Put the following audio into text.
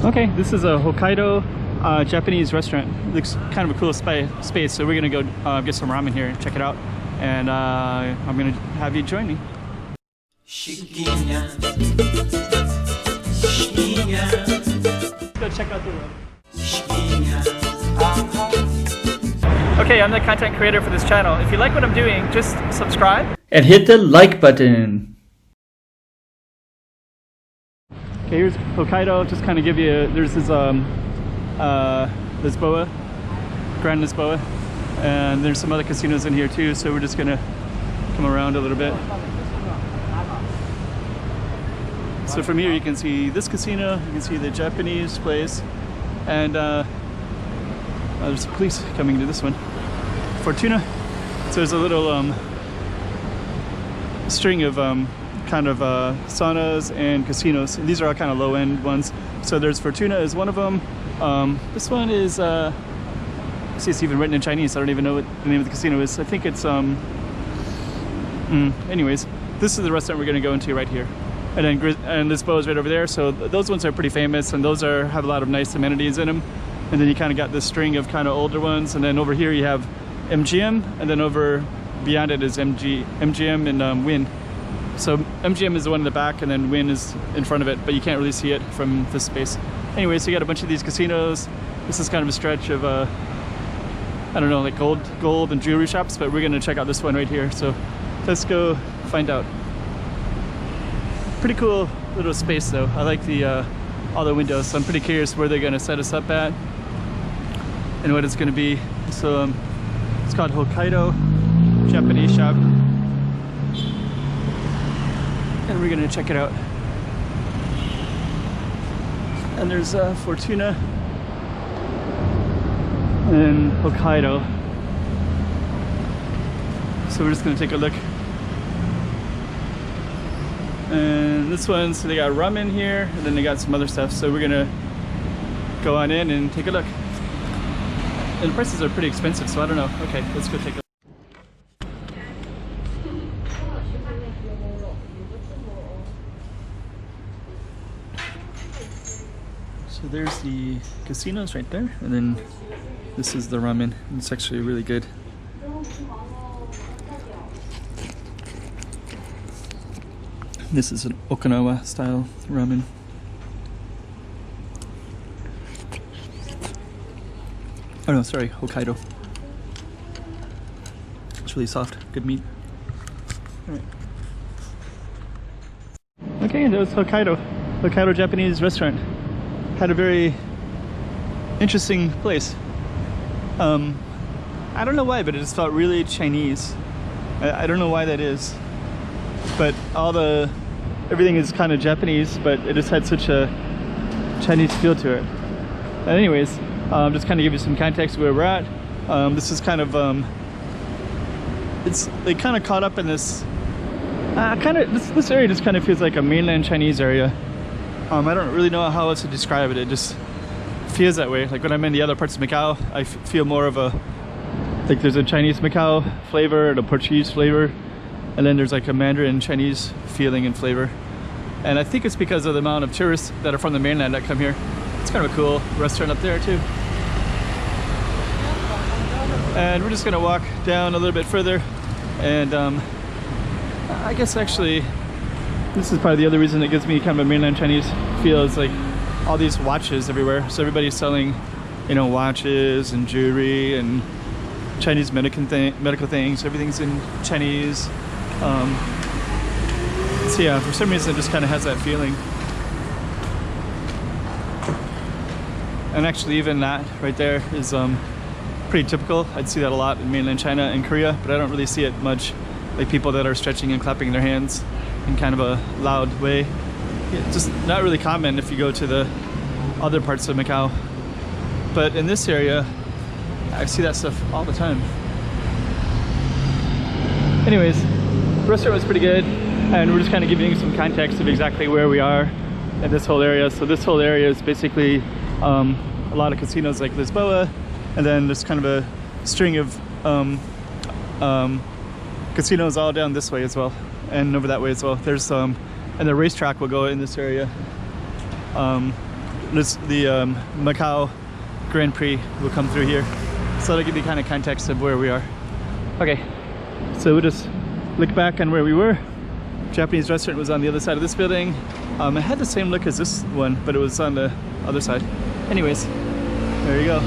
Okay, this is a Hokkaido Japanese restaurant. Looks kind of a cool space, so we're gonna go get some ramen here and check it out. And I'm gonna have you join me. Go check out the room. Okay, I'm the content creator for this channel. If you like what I'm doing, just subscribe and hit the like button. Okay, here's Hokkaido. Just kind of give you, there's this Lisboa, Grand Lisboa, and there's some other casinos in here too, so we're just gonna come around a little bit. So from here you can see this casino, you can see the Japanese place, and there's police coming to this one. Fortuna. So there's a little string of kind of saunas and casinos. And these are all kind of low-end ones. So there's Fortuna is one of them. This one is see, it's even written in Chinese. I don't even know what the name of the casino is. I think it's anyways, this is the restaurant we're going to go into right here. And then Lisboa is right over there. So those ones are pretty famous, and those have a lot of nice amenities in them. And then you kind of got this string of kind of older ones. And then over here you have MGM, and then over beyond it is MGM and Wynn. So MGM is the one in the back, and then Wynn is in front of it, but you can't really see it from this space. Anyway, so you got a bunch of these casinos. This is kind of a stretch of I don't know, like gold and jewelry shops, but we're gonna check out this one right here. So let's go find out. Pretty cool little space though. I like the all the windows, so I'm pretty curious where they're gonna set us up at and what it's gonna be. So it's called Hokkaido Japanese shop, and we're gonna check it out. And there's Fortuna and Hokkaido. So we're just gonna take a look. And this one, so they got ramen here, and then they got some other stuff. So we're gonna go on in and take a look. And the prices are pretty expensive, so I don't know. Okay, let's go take a look. So there's the casinos right there, and then this is the ramen. It's actually really good. This is an Okinawa style ramen. Oh no, sorry, Hokkaido. It's really soft, good meat. All right. Okay, that was Hokkaido Japanese restaurant. Had a very interesting place. I don't know why, but it just felt really Chinese. I don't know why that is, but everything is kind of Japanese, but it just had such a Chinese feel to it. But anyways, just kind of give you some context of where we're at. This is kind of they kind of caught up in this this area just kind of feels like a mainland Chinese area. I don't really know how else to describe it. It just feels that way. Like when I'm in the other parts of Macau, I feel more of like there's a Chinese Macau flavor and a Portuguese flavor, and then there's like a Mandarin Chinese feeling and flavor. And I think it's because of the amount of tourists that are from the mainland that come here. It's kind of a cool restaurant up there too. And we're just gonna walk down a little bit further, and I guess actually this is probably the other reason it gives me kind of a mainland Chinese feel, is like all these watches everywhere. So everybody's selling, you know, watches and jewelry and Chinese medical things. Everything's in Chinese. So yeah, for some reason it just kind of has that feeling. And actually even that right there is pretty typical. I'd see that a lot in mainland China and Korea, but I don't really see it much. Like people that are stretching and clapping their hands in kind of a loud way. Yeah, just not really common if you go to the other parts of Macau. But in this area, I see that stuff all the time. Anyways, the restaurant was pretty good, and we're just kind of giving you some context of exactly where we are in this whole area. So this whole area is basically a lot of casinos like Lisboa, and then there's kind of a string of casinos all down this way as well, and over that way as well. There's and the racetrack will go in this area. Macau Grand Prix will come through here. So that'll give you kind of context of where we are. Okay, so we'll just look back on where we were. Japanese restaurant was on the other side of this building. It had the same look as this one, but it was on the other side. Anyways, there you go.